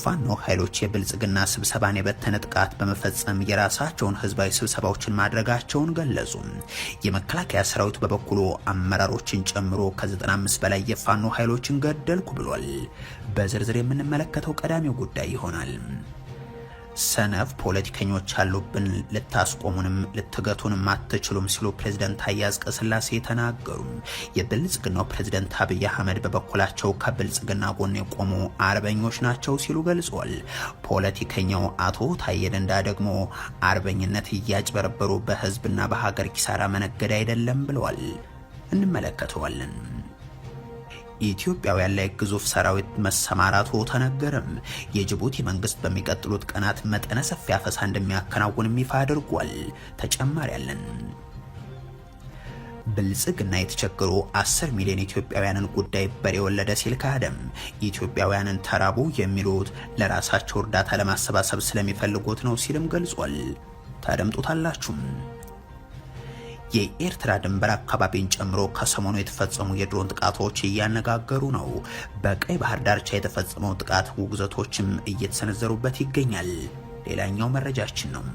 የፋኖ ኃይሎች የብልጽግና ስብሰባን የበተነ ጥቃት በመፈጸም የራሳቸውን ህዝባዊ ስብሰባዎችን ማድረጋቸውን ገለጹ። የመከላከያ ሰራዊት በበኩሉ አመራሮችን ጨምሮ ከ95 በላይ የፋኖ ኃይሎችን ገደልኩ ብሏል። በዝርዝር የምንመለከተው ቀዳሚው ጉዳይ ይሆናል። ሰነፍ ፖለቲከኞች አሉብን፣ ልታስቆሙንም ልትገቱንም አትችሉም ሲሉ ፕሬዝዳንት ታዬ አጽቀሥላሴ ተናገሩ። የብልጽግናው ፕሬዝዳንት አብይ አህመድ በበኩላቸው ከብልጽግና ጎን የቆሙ አርበኞች ናቸው ሲሉ ገልጿል። ፖለቲከኛው አቶ ታዬ ደንዳ ደግሞ አርበኝነት እያጭበረበሩ በህዝብና በሀገር ኪሳራ መነገድ አይደለም ብለዋል። እንመለከተዋለን። ኢትዮጵያውያን ላይ ግዙፍ ሰራዊት መሰማራቱ ተነገረም። የጅቡቲ መንግስት በሚቀጥሉት ቀናት መጠነ ሰፊ አፈሳ እንደሚያከናውንም ይፋ አድርጓል። ተጨማሪ ያለን። ብልጽግና የተቸገሩ 10 ሚሊዮን ኢትዮጵያውያንን ጉዳይ በሬ ወለደ ሲል ካደም። ኢትዮጵያውያንን ተራቡ የሚሉት ለራሳቸው እርዳታ ለማሰባሰብ ስለሚፈልጉት ነው ሲልም ገልጿል። ታደምጡታላችሁ። የኤርትራ ድንበር አካባቢን ጨምሮ ከሰሞኑ የተፈጸሙ የድሮን ጥቃቶች እያነጋገሩ ነው። በቀይ ባህር ዳርቻ የተፈጸመው ጥቃት ውግዘቶችም እየተሰነዘሩበት ይገኛል። ሌላኛው መረጃችን ነው።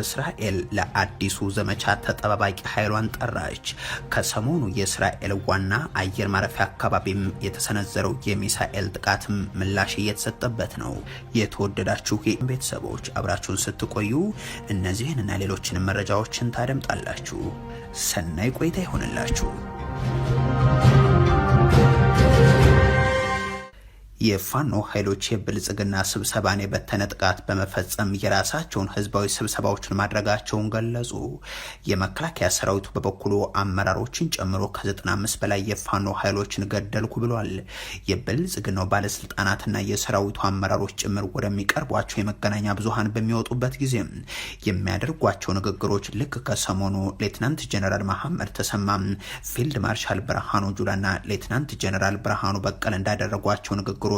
እስራኤል ለአዲሱ ዘመቻ ተጠባባቂ ኃይሏን ጠራች። ከሰሞኑ የእስራኤል ዋና አየር ማረፊያ አካባቢም የተሰነዘረው የሚሳኤል ጥቃትም ምላሽ እየተሰጠበት ነው። የተወደዳችሁ ቤተሰቦች አብራችሁን ስትቆዩ እነዚህንና ሌሎችንም መረጃዎችን ታደምጣላችሁ። ሰናይ ቆይታ ይሆንላችሁ። የፋኖ ኃይሎች የብልጽግና ስብሰባን የበተነ ጥቃት በመፈጸም የራሳቸውን ህዝባዊ ስብሰባዎችን ማድረጋቸውን ገለጹ። የመከላከያ ሰራዊቱ በበኩሉ አመራሮችን ጨምሮ ከ95 በላይ የፋኖ ኃይሎችን ገደልኩ ብሏል። የብልጽግናው ባለስልጣናትና የሰራዊቱ አመራሮች ጭምር ወደሚቀርቧቸው የመገናኛ ብዙሃን በሚወጡበት ጊዜ የሚያደርጓቸው ንግግሮች ልክ ከሰሞኑ ሌትናንት ጀነራል መሐመድ ተሰማ፣ ፊልድ ማርሻል ብርሃኑ ጁላና ሌትናንት ጀነራል ብርሃኑ በቀለ እንዳደረጓቸው ንግግሮች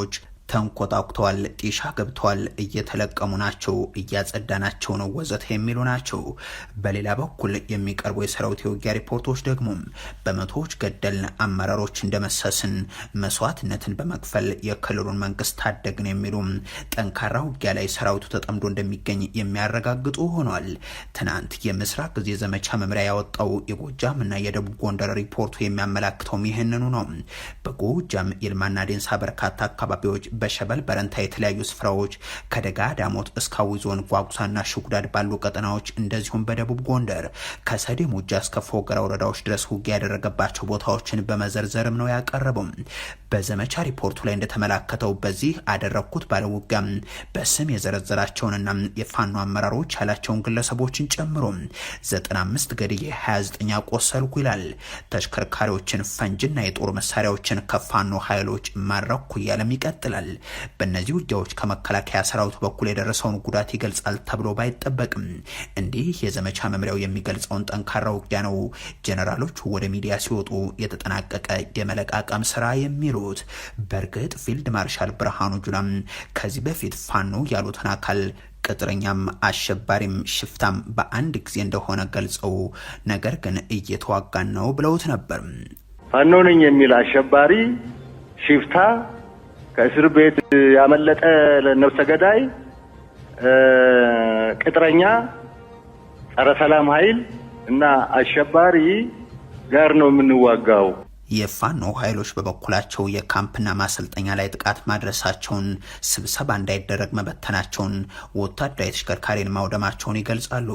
ተንኮታኩተዋል፣ ጢሻ ገብተዋል፣ እየተለቀሙ ናቸው፣ እያጸዳናቸው ነው ወዘተ የሚሉ ናቸው። በሌላ በኩል የሚቀርቡ የሰራዊት የውጊያ ሪፖርቶች ደግሞ በመቶዎች ገደልን፣ አመራሮች እንደመሰስን፣ መስዋዕትነትን በመክፈል የክልሉን መንግስት ታደግን የሚሉ ጠንካራ ውጊያ ላይ ሰራዊቱ ተጠምዶ እንደሚገኝ የሚያረጋግጡ ሆኗል። ትናንት የምስራቅ ጊዜ ዘመቻ መምሪያ ያወጣው የጎጃምና የደቡብ ጎንደር ሪፖርቱ የሚያመላክተውም ይህንኑ ነው። በጎጃም ይልማና ዴንሳ በርካታ አካባቢዎች፣ በሸበል በረንታ የተለያዩ ስፍራዎች፣ ከደጋ ዳሞት እስከ አዊ ዞን ጓጉሳና ሽጉዳድ ባሉ ቀጠናዎች፣ እንደዚሁም በደቡብ ጎንደር ከሰዴ ሙጃ እስከ ፎገራ ወረዳዎች ድረስ ውጊያ ያደረገባቸው ቦታዎችን በመዘርዘርም ነው ያቀረበው። በዘመቻ ሪፖርቱ ላይ እንደተመላከተው በዚህ አደረኩት ባለ ውጊያም በስም የዘረዘራቸውንና የፋኖ አመራሮች ያላቸውን ግለሰቦችን ጨምሮ 95 ገድዬ 29 አቆሰልኩ ይላል። ተሽከርካሪዎችን፣ ፈንጅና የጦር መሳሪያዎችን ከፋኖ ኃይሎች ማረኩ እያለም ይቀጥላል። በእነዚህ ውጊያዎች ከመከላከያ ሰራዊቱ በኩል የደረሰውን ጉዳት ይገልጻል ተብሎ ባይጠበቅም እንዲህ የዘመቻ መምሪያው የሚገልጸውን ጠንካራ ውጊያ ነው ጀነራሎቹ ወደ ሚዲያ ሲወጡ የተጠናቀቀ የመለቃቀም ስራ የሚሉት። በእርግጥ ፊልድ ማርሻል ብርሃኑ ጁላም ከዚህ በፊት ፋኖ ያሉትን አካል ቅጥረኛም አሸባሪም ሽፍታም በአንድ ጊዜ እንደሆነ ገልጸው ነገር ግን እየተዋጋን ነው ብለውት ነበር። ፋኖ ነኝ የሚል አሸባሪ ሽፍታ፣ ከእስር ቤት ያመለጠ ነፍሰ ገዳይ፣ ቅጥረኛ፣ ጸረ ሰላም ኃይል እና አሸባሪ ጋር ነው የምንዋጋው። የፋኖ ኃይሎች በበኩላቸው የካምፕና ማሰልጠኛ ላይ ጥቃት ማድረሳቸውን፣ ስብሰባ እንዳይደረግ መበተናቸውን፣ ወታደራዊ ተሽከርካሪን ማውደማቸውን ይገልጻሉ።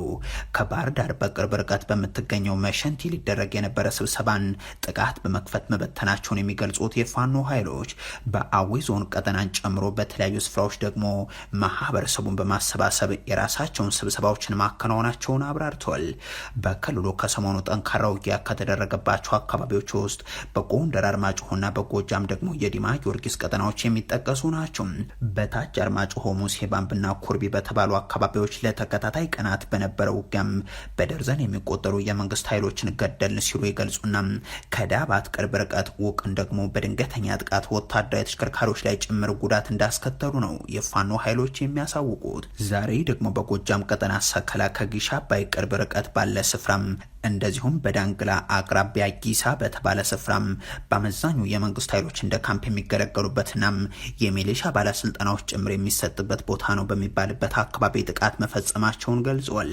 ከባህር ዳር በቅርብ ርቀት በምትገኘው መሸንቲ ሊደረግ የነበረ ስብሰባን ጥቃት በመክፈት መበተናቸውን የሚገልጹት የፋኖ ኃይሎች በአዊ ዞን ቀጠናን ጨምሮ በተለያዩ ስፍራዎች ደግሞ ማህበረሰቡን በማሰባሰብ የራሳቸውን ስብሰባዎችን ማከናወናቸውን አብራርተዋል። በክልሉ ከሰሞኑ ጠንካራ ውጊያ ከተደረገባቸው አካባቢዎች ውስጥ በጎንደር አርማጭሆና በጎጃም ደግሞ የዲማ ጊዮርጊስ ቀጠናዎች የሚጠቀሱ ናቸው። በታች አርማጭሆ ሙሴ ባምብና ኩርቢ በተባሉ አካባቢዎች ለተከታታይ ቀናት በነበረው ውጊያም በደርዘን የሚቆጠሩ የመንግስት ኃይሎችን ገደል ሲሉ ይገልጹና ከዳባት ቅርብ ርቀት ውቅን ደግሞ በድንገተኛ ጥቃት ወታደራዊ ተሽከርካሪዎች ላይ ጭምር ጉዳት እንዳስከተሉ ነው የፋኖ ኃይሎች የሚያሳውቁት። ዛሬ ደግሞ በጎጃም ቀጠና ሰከላ ከጊሻ አባይ ቅርብ ርቀት ባለ ስፍራም እንደዚሁም በዳንግላ አቅራቢያ ጊሳ በተባለ ስፍራ ስፍራም በአመዛኙ የመንግስት ኃይሎች እንደ ካምፕ የሚገለገሉበትና የሚሊሻ ባለስልጣናዎች ጭምር የሚሰጥበት ቦታ ነው በሚባልበት አካባቢ ጥቃት መፈጸማቸውን ገልጿል።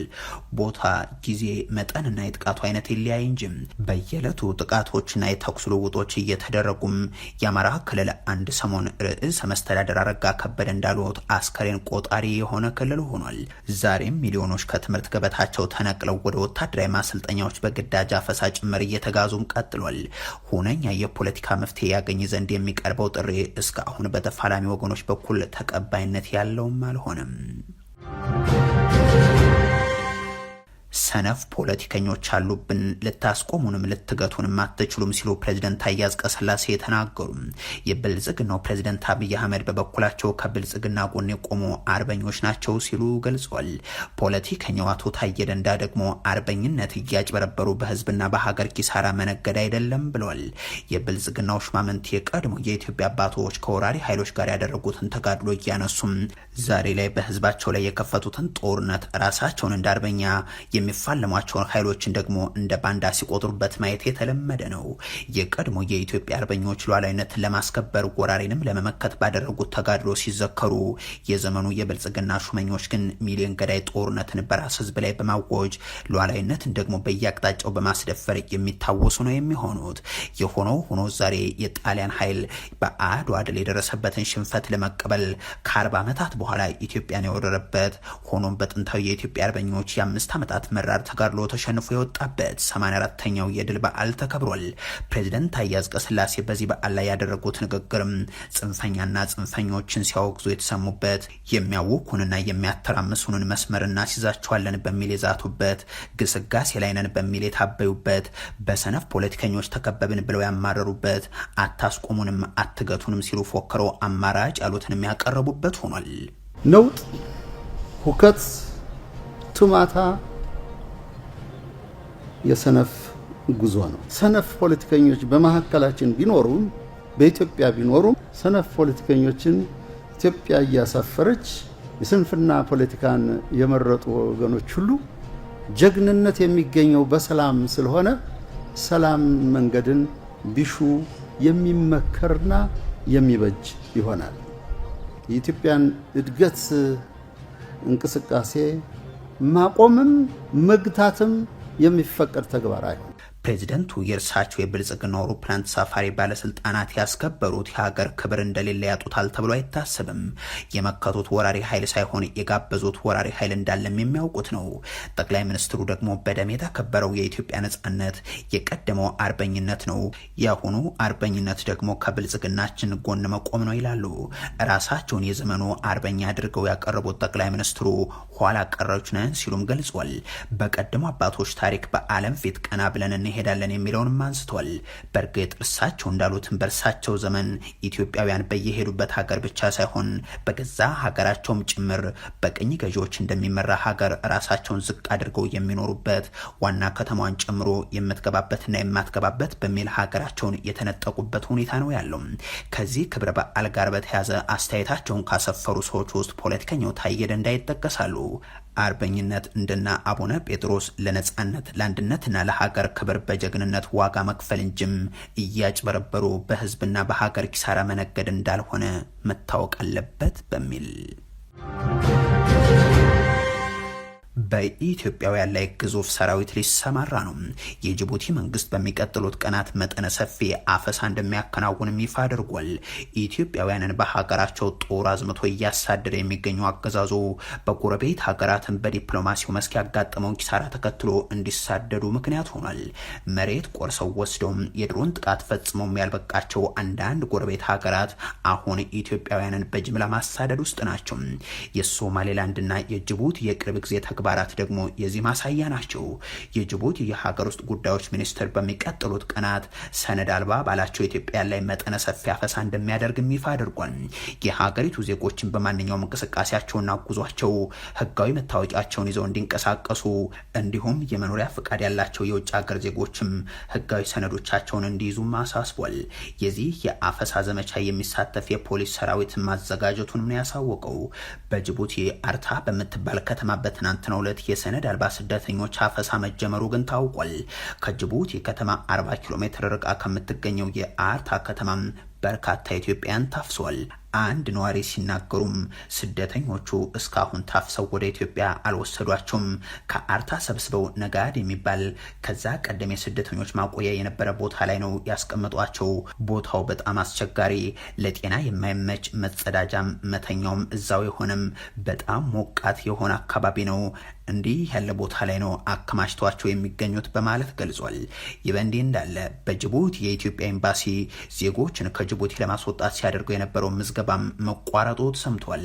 ቦታ፣ ጊዜ፣ መጠንና የጥቃቱ አይነት ይለያይ እንጂ በየዕለቱ ጥቃቶችና የተኩስ ልውጦች እየተደረጉም የአማራ ክልል አንድ ሰሞን ርዕሰ መስተዳደር አረጋ ከበደ እንዳሉት አስከሬን ቆጣሪ የሆነ ክልል ሆኗል። ዛሬም ሚሊዮኖች ከትምህርት ገበታቸው ተነቅለው ወደ ወታደራዊ ማሰልጠኛዎች በግዳጅ አፈሳ ጭምር እየተጋዙም ቀጥሏል። ሁነኛ የፖለቲካ መፍትሄ ያገኝ ዘንድ የሚቀርበው ጥሪ እስካሁን በተፋላሚ ወገኖች በኩል ተቀባይነት ያለውም አልሆነም። ሰነፍ ፖለቲከኞች አሉብን፣ ልታስቆሙንም ልትገቱንም አትችሉም ሲሉ ፕሬዝዳንት ታዬ አጽቀሥላሴ ተናገሩ። የብልጽግናው ፕሬዝዳንት አብይ አህመድ በበኩላቸው ከብልጽግና ጎን የቆሙ አርበኞች ናቸው ሲሉ ገልጿል። ፖለቲከኛው አቶ ታዬ ደንዳ ደግሞ አርበኝነት እያጭበረበሩ በህዝብና በሀገር ኪሳራ መነገድ አይደለም ብለዋል። የብልጽግናው ሹማምንት የቀድሞ የኢትዮጵያ አባቶች ከወራሪ ኃይሎች ጋር ያደረጉትን ተጋድሎ እያነሱም ዛሬ ላይ በህዝባቸው ላይ የከፈቱትን ጦርነት ራሳቸውን እንደ አርበኛ የሚፋለሟቸውን ኃይሎችን ደግሞ እንደ ባንዳ ሲቆጥሩበት ማየት የተለመደ ነው። የቀድሞ የኢትዮጵያ አርበኞች ሉዓላዊነትን ለማስከበር ወራሪንም ለመመከት ባደረጉት ተጋድሎ ሲዘከሩ፣ የዘመኑ የብልጽግና ሹመኞች ግን ሚሊዮን ገዳይ ጦርነትን በራስ ህዝብ ላይ በማወጅ ሉዓላዊነትን ደግሞ በየአቅጣጫው በማስደፈር የሚታወሱ ነው የሚሆኑት። የሆነው ሆኖ ዛሬ የጣሊያን ኃይል በአድዋ ድል የደረሰበትን ሽንፈት ለመቀበል ከ40 ዓመታት በኋላ ኢትዮጵያን የወረረበት ሆኖም በጥንታዊ የኢትዮጵያ አርበኞች የ5 ዓመታት መራር ተጋድሎ ተሸንፎ የወጣበት 84ኛው የድል በዓል ተከብሯል። ፕሬዝዳንት ታዬ አጽቀሥላሴ በዚህ በዓል ላይ ያደረጉት ንግግርም ጽንፈኛና ጽንፈኞችን ሲያወግዙ የተሰሙበት፣ የሚያውኩንና የሚያተራምሱንን መስመር እናስይዛቸዋለን በሚል የዛቱበት፣ ግስጋሴ ላይ ነን በሚል የታበዩበት፣ በሰነፍ ፖለቲከኞች ተከበብን ብለው ያማረሩበት፣ አታስቆሙንም አትገቱንም ሲሉ ፎክረው አማራጭ ያሉትንም ያቀረቡበት ሆኗል። ነውጥ፣ ሁከት፣ ቱማታ የሰነፍ ጉዞ ነው። ሰነፍ ፖለቲከኞች በመካከላችን ቢኖሩም በኢትዮጵያ ቢኖሩም ሰነፍ ፖለቲከኞችን ኢትዮጵያ እያሳፈረች የስንፍና ፖለቲካን የመረጡ ወገኖች ሁሉ ጀግንነት የሚገኘው በሰላም ስለሆነ ሰላም መንገድን ቢሹ የሚመከርና የሚበጅ ይሆናል። የኢትዮጵያን እድገት እንቅስቃሴ ማቆምም መግታትም የሚፈቀድ ተግባር አይሆንም። ፕሬዚደንቱ የእርሳቸው የብልጽግና አውሮፕላን ተሳፋሪ ባለስልጣናት ያስከበሩት የሀገር ክብር እንደሌለ ያጡታል ተብሎ አይታሰብም። የመከቱት ወራሪ ኃይል ሳይሆን የጋበዙት ወራሪ ኃይል እንዳለም የሚያውቁት ነው። ጠቅላይ ሚኒስትሩ ደግሞ በደም የተከበረው የኢትዮጵያ ነጻነት የቀደመው አርበኝነት ነው፣ ያሁኑ አርበኝነት ደግሞ ከብልጽግናችን ጎን መቆም ነው ይላሉ። ራሳቸውን የዘመኑ አርበኛ አድርገው ያቀረቡት ጠቅላይ ሚኒስትሩ ኋላ ቀሮች ነን ሲሉም ገልጿል። በቀደሙ አባቶች ታሪክ በዓለም ፊት ቀና ብለን እንሄዳለን የሚለውንም አንስቷል። በእርግጥ እርሳቸው እንዳሉትም በእርሳቸው ዘመን ኢትዮጵያውያን በየሄዱበት ሀገር ብቻ ሳይሆን በገዛ ሀገራቸውም ጭምር በቅኝ ገዢዎች እንደሚመራ ሀገር ራሳቸውን ዝቅ አድርገው የሚኖሩበት፣ ዋና ከተማዋን ጨምሮ የምትገባበትና የማትገባበት በሚል ሀገራቸውን የተነጠቁበት ሁኔታ ነው ያለው። ከዚህ ክብረ በዓል ጋር በተያያዘ አስተያየታቸውን ካሰፈሩ ሰዎች ውስጥ ፖለቲከኛው ታዬ ደንዳ ይጠቀሳሉ። አርበኝነት እንደና አቡነ ጴጥሮስ ለነጻነት ለአንድነትና ለሀገር ክብር በጀግንነት ዋጋ መክፈል እንጂም እያጭበረበሩ በህዝብና በሀገር ኪሳራ መነገድ እንዳልሆነ መታወቅ አለበት በሚል በኢትዮጵያውያን ላይ ግዙፍ ሰራዊት ሊሰማራ ነው። የጅቡቲ መንግስት በሚቀጥሉት ቀናት መጠነ ሰፊ አፈሳ እንደሚያከናውንም ይፋ አድርጓል። ኢትዮጵያውያንን በሀገራቸው ጦር አዝምቶ እያሳደደ የሚገኘው አገዛዙ በጎረቤት ሀገራትን በዲፕሎማሲው መስክ ያጋጠመውን ኪሳራ ተከትሎ እንዲሳደዱ ምክንያት ሆኗል። መሬት ቆርሰው ወስደውም የድሮን ጥቃት ፈጽመው ያልበቃቸው አንዳንድ ጎረቤት ሀገራት አሁን ኢትዮጵያውያንን በጅምላ ማሳደድ ውስጥ ናቸው። የሶማሌላንድና የጅቡቲ የቅርብ ጊዜ ተግባራት ደግሞ የዚህ ማሳያ ናቸው። የጅቡቲ የሀገር ውስጥ ጉዳዮች ሚኒስትር በሚቀጥሉት ቀናት ሰነድ አልባ ባላቸው ኢትዮጵያ ላይ መጠነ ሰፊ አፈሳ እንደሚያደርግም ይፋ አድርጓል። የሀገሪቱ ዜጎችን በማንኛውም እንቅስቃሴያቸውና ጉዟቸው ህጋዊ መታወቂያቸውን ይዘው እንዲንቀሳቀሱ እንዲሁም የመኖሪያ ፍቃድ ያላቸው የውጭ ሀገር ዜጎችም ህጋዊ ሰነዶቻቸውን እንዲይዙም አሳስቧል። የዚህ የአፈሳ ዘመቻ የሚሳተፍ የፖሊስ ሰራዊት ማዘጋጀቱን ነው ያሳወቀው። በጅቡቲ አርታ በምትባል ከተማ በትናንትናው ዕለት የሰነድ አልባ ስደተኞች አፈሳ መጀመሩ ግን ታውቋል። ከጅቡቲ ከተማ 40 ኪሎ ሜትር ርቃ ከምትገኘው የአርታ ከተማ በርካታ ኢትዮጵያን ታፍሷል። አንድ ነዋሪ ሲናገሩም ስደተኞቹ እስካሁን ታፍሰው ወደ ኢትዮጵያ አልወሰዷቸውም። ከአርታ ሰብስበው ነጋድ የሚባል ከዛ ቀደም የስደተኞች ማቆያ የነበረ ቦታ ላይ ነው ያስቀመጧቸው። ቦታው በጣም አስቸጋሪ፣ ለጤና የማይመች፣ መጸዳጃም መተኛውም እዛው የሆነም በጣም ሞቃት የሆነ አካባቢ ነው። እንዲህ ያለ ቦታ ላይ ነው አከማችቷቸው የሚገኙት በማለት ገልጿል። ይህ በእንዲህ እንዳለ በጅቡቲ የኢትዮጵያ ኤምባሲ ዜጎችን ከጅቡቲ ለማስወጣት ሲያደርገው የነበረው ምዝገባም መቋረጡ ሰምቷል።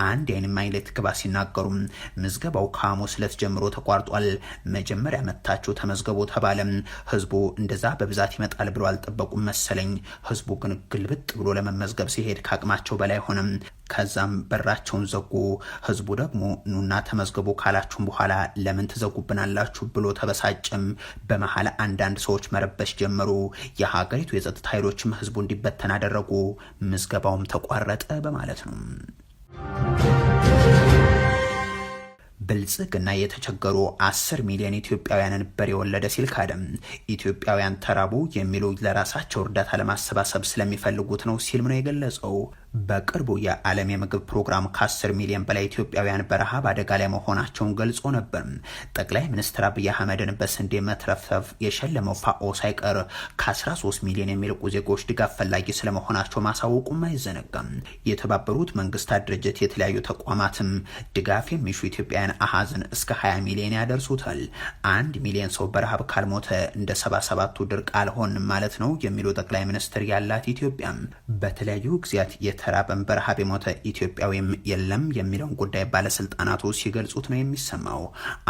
አንድ የዓይን እማኝ ለትግባ ሲናገሩም ምዝገባው ከሐሙስ ዕለት ጀምሮ ተቋርጧል። መጀመሪያ መታችሁ ተመዝገቡ ተባለም። ህዝቡ እንደዛ በብዛት ይመጣል ብሎ አልጠበቁም መሰለኝ። ህዝቡ ግን ግልብጥ ብሎ ለመመዝገብ ሲሄድ ከአቅማቸው በላይ ሆነም። ከዛም በራቸውን ዘጉ። ህዝቡ ደግሞ ኑና ተመዝገቡ ካላችሁም በኋላ ለምን ትዘጉብናላችሁ ብሎ ተበሳጨም። በመሃል አንዳንድ ሰዎች መረበሽ ጀመሩ። የሀገሪቱ የጸጥታ ኃይሎችም ህዝቡ እንዲበተን አደረጉ። ምዝገባውም ተቋረጠ በማለት ነው። ብልጽግና የተቸገሩ 10 ሚሊዮን ኢትዮጵያውያንን በሬ ወለደ ሲል ካደም። ኢትዮጵያውያን ተራቡ የሚሉ ለራሳቸው እርዳታ ለማሰባሰብ ስለሚፈልጉት ነው ሲልም ነው የገለጸው። በቅርቡ የዓለም የምግብ ፕሮግራም ከ10 ሚሊዮን በላይ ኢትዮጵያውያን በረሃብ አደጋ ላይ መሆናቸውን ገልጾ ነበር። ጠቅላይ ሚኒስትር አብይ አህመድን በስንዴ መትረፍረፍ የሸለመው ፋኦ ሳይቀር ከ13 ሚሊዮን የሚልቁ ዜጎች ድጋፍ ፈላጊ ስለመሆናቸው ማሳወቁም አይዘነጋም። የተባበሩት መንግስታት ድርጅት የተለያዩ ተቋማትም ድጋፍ የሚሹ ኢትዮጵያውያን አሃዝን እስከ 20 ሚሊዮን ያደርሱታል። 1 ሚሊዮን ሰው በረሃብ ካልሞተ እንደ 77ቱ ድርቅ አልሆንም ማለት ነው የሚሉ ጠቅላይ ሚኒስትር ያላት ኢትዮጵያ በተለያዩ ጊዜያት የተራበን በረሃብ የሞተ ኢትዮጵያዊም የለም የሚለውን ጉዳይ ባለስልጣናቱ ሲገልጹት ነው የሚሰማው።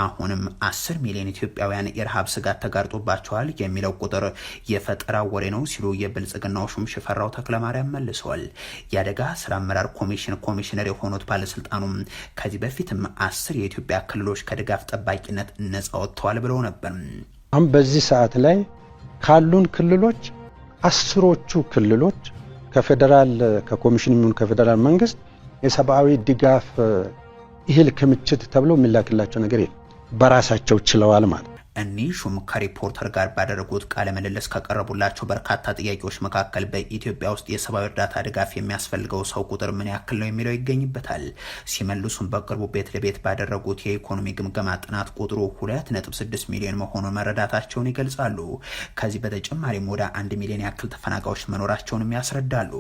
አሁንም 10 ሚሊዮን ኢትዮጵያውያን የረሃብ ስጋት ተጋርጦባቸዋል የሚለው ቁጥር የፈጠራ ወሬ ነው ሲሉ የብልጽግናው ሹም ሽፈራው ተክለማርያም መልሰዋል። የአደጋ ስራ አመራር ኮሚሽን ኮሚሽነር የሆኑት ባለስልጣኑም ከዚህ በፊትም 10 የኢትዮጵያ ክልሎች ከድጋፍ ጠባቂነት ነጻ ወጥተዋል ብለው ነበር። አሁን በዚህ ሰዓት ላይ ካሉን ክልሎች 10ዎቹ ክልሎች ከፌደራል ከኮሚሽን የሚሆን ከፌደራል መንግስት የሰብአዊ ድጋፍ እህል ክምችት ተብሎ የሚላክላቸው ነገር የለም። በራሳቸው ችለዋል ማለት። እኒህ ሹም ከሪፖርተር ጋር ባደረጉት ቃለ ምልልስ ከቀረቡላቸው በርካታ ጥያቄዎች መካከል በኢትዮጵያ ውስጥ የሰብአዊ እርዳታ ድጋፍ የሚያስፈልገው ሰው ቁጥር ምን ያክል ነው የሚለው ይገኝበታል። ሲመልሱም በቅርቡ ቤት ለቤት ባደረጉት የኢኮኖሚ ግምገማ ጥናት ቁጥሩ 2.6 ሚሊዮን መሆኑን መረዳታቸውን ይገልጻሉ። ከዚህ በተጨማሪም ወደ 1 ሚሊዮን ያክል ተፈናቃዮች መኖራቸውንም ያስረዳሉ።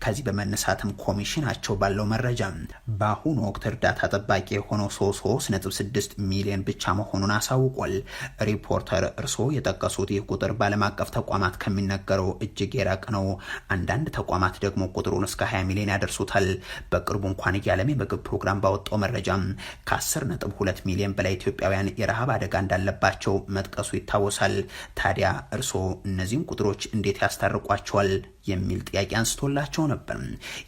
ከዚህ በመነሳትም ኮሚሽናቸው ባለው መረጃ በአሁኑ ወቅት እርዳታ ጠባቂ የሆነው 3.6 ሚሊዮን ብቻ መሆኑን አሳውቋል። ሪፖርተር እርስዎ የጠቀሱት ይህ ቁጥር በዓለም አቀፍ ተቋማት ከሚነገረው እጅግ የራቀ ነው። አንዳንድ ተቋማት ደግሞ ቁጥሩን እስከ 20 ሚሊዮን ያደርሱታል። በቅርቡ እንኳን የዓለም የምግብ ፕሮግራም ባወጣው መረጃ ከ10.2 ሚሊዮን በላይ ኢትዮጵያውያን የረሃብ አደጋ እንዳለባቸው መጥቀሱ ይታወሳል። ታዲያ እርስዎ እነዚህን ቁጥሮች እንዴት ያስታርቋቸዋል የሚል ጥያቄ አንስቶላቸው ነበር።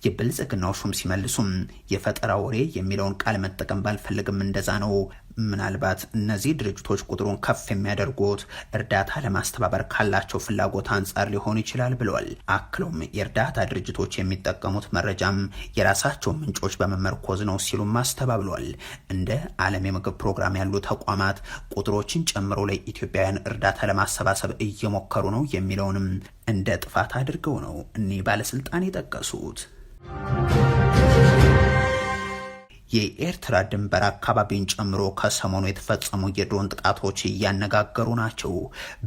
የብልጽግናው ሹም ሲመልሱም የፈጠራ ወሬ የሚለውን ቃል መጠቀም ባልፈልግም እንደዛ ነው። ምናልባት እነዚህ ድርጅቶች ቁጥሩን ከፍ የሚያደርጉት እርዳታ ለማስተባበር ካላቸው ፍላጎት አንጻር ሊሆን ይችላል ብለዋል። አክሎም የእርዳታ ድርጅቶች የሚጠቀሙት መረጃም የራሳቸው ምንጮች በመመርኮዝ ነው ሲሉም አስተባብለዋል። እንደ ዓለም የምግብ ፕሮግራም ያሉ ተቋማት ቁጥሮችን ጨምሮ ለኢትዮጵያውያን እርዳታ ለማሰባሰብ እየሞከሩ ነው የሚለውንም እንደ ጥፋት አድርገው ነው እኒህ ባለስልጣን የጠቀሱት። የኤርትራ ድንበር አካባቢን ጨምሮ ከሰሞኑ የተፈጸሙ የድሮን ጥቃቶች እያነጋገሩ ናቸው።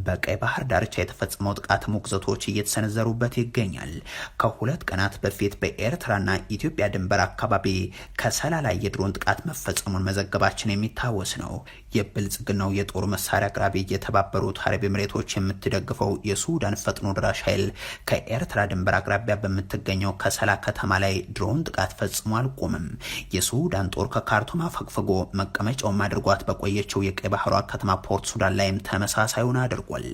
በቀይ ባህር ዳርቻ የተፈጸመው ጥቃት ሙግዘቶች እየተሰነዘሩበት ይገኛል። ከ2 ቀናት በፊት በኤርትራና ኢትዮጵያ ድንበር አካባቢ ከሰላ ላይ የድሮን ጥቃት መፈጸሙን መዘገባችን የሚታወስ ነው። የብልጽግናው የጦር መሳሪያ አቅራቢ የተባበሩት አረብ ኤምሬቶች የምትደግፈው የሱዳን ፈጥኖ ድራሽ ኃይል ከኤርትራ ድንበር አቅራቢያ በምትገኘው ከሰላ ከተማ ላይ ድሮን ጥቃት ፈጽሞ አልቆምም። የሱዳን ጦር ከካርቱም አፈግፍጎ መቀመጫውን አድርጓት በቆየችው የቀይ ባህሯ ከተማ ፖርት ሱዳን ላይም ተመሳሳዩን አድርጓል።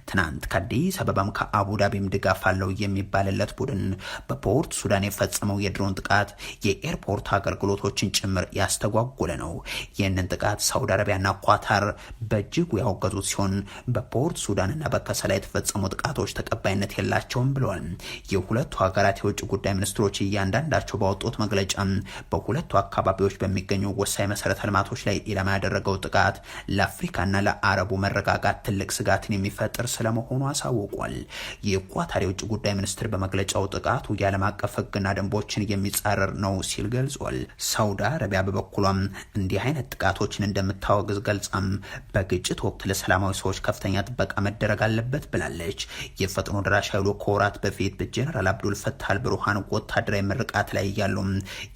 ትናንት ከአዲስ አበባም ከአቡዳቢም ድጋፍ አለው የሚባልለት ቡድን በፖርት ሱዳን የፈጸመው የድሮን ጥቃት የኤርፖርት አገልግሎቶችን ጭምር ያስተጓጎለ ነው። ይህንን ጥቃት ሳውዲ አረቢያና ኳታር በእጅጉ ያወገዙት ሲሆን በፖርት ሱዳንና በከሰላ የተፈጸሙ ጥቃቶች ተቀባይነት የላቸውም ብለዋል። የሁለቱ ሀገራት የውጭ ጉዳይ ሚኒስትሮች እያንዳንዳቸው ባወጡት መግለጫ በሁለቱ አካባቢ አካባቢዎች በሚገኙ ወሳኝ መሰረተ ልማቶች ላይ ኢላማ ያደረገው ጥቃት ለአፍሪካና ለአረቡ መረጋጋት ትልቅ ስጋትን የሚፈጥር ስለመሆኑ አሳውቋል። የኳታር የውጭ ጉዳይ ሚኒስትር በመግለጫው ጥቃቱ የዓለም አቀፍ ሕግና ደንቦችን የሚጻረር ነው ሲል ገልጿል። ሳውዲ አረቢያ በበኩሏም እንዲህ አይነት ጥቃቶችን እንደምታወግዝ ገልጻም በግጭት ወቅት ለሰላማዊ ሰዎች ከፍተኛ ጥበቃ መደረግ አለበት ብላለች። የፈጥኖ ደራሽ ኃይሉ ከወራት በፊት በጀነራል አብዱል ፈታህ አልብሩሃን ወታደራዊ ምርቃት ላይ ያሉ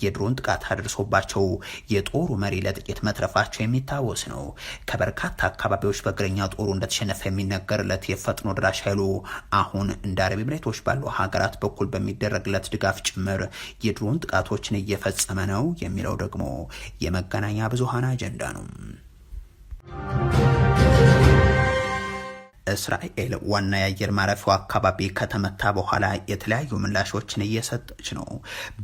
የድሮን ጥቃት አድርሶባቸው የጦሩ መሪ ለጥቂት መትረፋቸው የሚታወስ ነው። ከበርካታ አካባቢዎች በእግረኛ ጦሩ እንደተሸነፈ የሚነገርለት የፈጥኖ ደራሽ ኃይሉ አሁን እንደ አረብ ኤምሬቶች ባሉ ሀገራት በኩል በሚደረግለት ድጋፍ ጭምር የድሮን ጥቃቶችን እየፈጸመ ነው የሚለው ደግሞ የመገናኛ ብዙሃን አጀንዳ ነው። እስራኤል ዋና የአየር ማረፊያው አካባቢ ከተመታ በኋላ የተለያዩ ምላሾችን እየሰጠች ነው።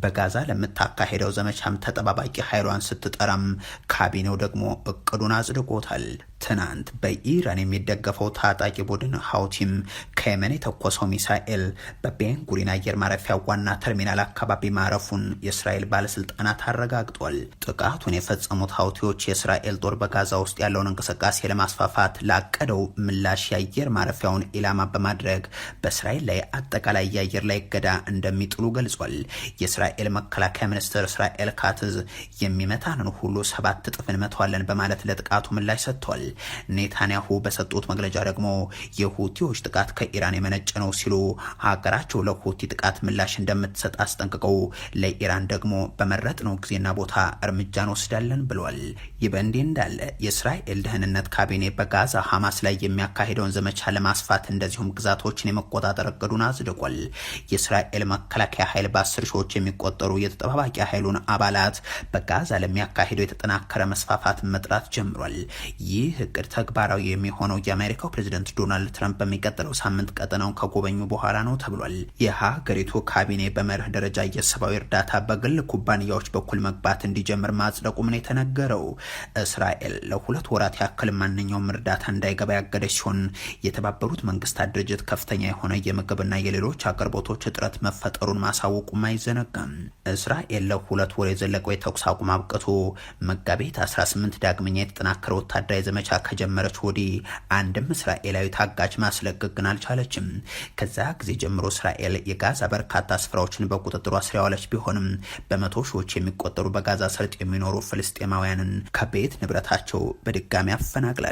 በጋዛ ለምታካሄደው ዘመቻም ተጠባባቂ ኃይሏን ስትጠራም ካቢኔው ደግሞ እቅዱን አጽድቆታል። ትናንት በኢራን የሚደገፈው ታጣቂ ቡድን ሀውቲም ከየመን የተኮሰው ሚሳኤል በቤንጉሪን አየር ማረፊያ ዋና ተርሚናል አካባቢ ማረፉን የእስራኤል ባለስልጣናት አረጋግጧል። ጥቃቱን የፈጸሙት ሀውቲዎች የእስራኤል ጦር በጋዛ ውስጥ ያለውን እንቅስቃሴ ለማስፋፋት ላቀደው ምላሽ የአየር ማረፊያውን ኢላማ በማድረግ በእስራኤል ላይ አጠቃላይ የአየር ላይ እገዳ እንደሚጥሉ ገልጿል። የእስራኤል መከላከያ ሚኒስትር እስራኤል ካትዝ የሚመታንን ሁሉ 7 እጥፍ እንመታዋለን በማለት ለጥቃቱ ምላሽ ሰጥቷል። ኔታንያሁ በሰጡት መግለጫ ደግሞ የሁቲዎች ጥቃት ከኢራን የመነጨ ነው ሲሉ ሀገራቸው ለሁቲ ጥቃት ምላሽ እንደምትሰጥ አስጠንቅቀው ለኢራን ደግሞ በመረጥነው ጊዜና ቦታ እርምጃ እንወስዳለን ብለዋል። ይህ በእንዲህ እንዳለ የእስራኤል ደህንነት ካቢኔ በጋዛ ሐማስ ላይ የሚያካሂደውን ዘመቻ ለማስፋት እንደዚሁም ግዛቶችን የመቆጣጠር እቅዱን አጽድቋል። የእስራኤል መከላከያ ኃይል በ10 ሺዎች የሚቆጠሩ የተጠባባቂ ኃይሉን አባላት በጋዛ ለሚያካሂደው የተጠናከረ መስፋፋት መጥራት ጀምሯል። ይህ እቅድ ተግባራዊ የሚሆነው የአሜሪካው ፕሬዝደንት ዶናልድ ትራምፕ በሚቀጥለው ሳምንት ቀጠናውን ከጎበኙ በኋላ ነው ተብሏል። የሀገሪቱ ካቢኔ በመርህ ደረጃ የሰብአዊ እርዳታ በግል ኩባንያዎች በኩል መግባት እንዲጀምር ማጽደቁም ነው የተነገረው። እስራኤል ለ2 ወራት ያክል ማንኛውም እርዳታ እንዳይገባ ያገደች ሲሆን የተባበሩት መንግስታት ድርጅት ከፍተኛ የሆነ የምግብና የሌሎች አቅርቦቶች እጥረት መፈጠሩን ማሳወቁም አይዘነጋም። እስራኤል ለ2 ወር የዘለቀው የተኩስ አቁም አብቅቶ መጋቢት 18 ዳግመኛ የተጠናከረ ወታደራዊ ዘመቻ ከጀመረች ወዲህ አንድም እስራኤላዊ ታጋች ማስለቀቅ ግን አልቻለችም። ከዛ ጊዜ ጀምሮ እስራኤል የጋዛ በርካታ ስፍራዎችን በቁጥጥሯ ስር ያዋለች ቢሆንም በመቶ ሺዎች የሚቆጠሩ በጋዛ ሰርጥ የሚኖሩ ፍልስጤማውያንን ከቤት ንብረታቸው በድጋሚ አፈናቅላለች።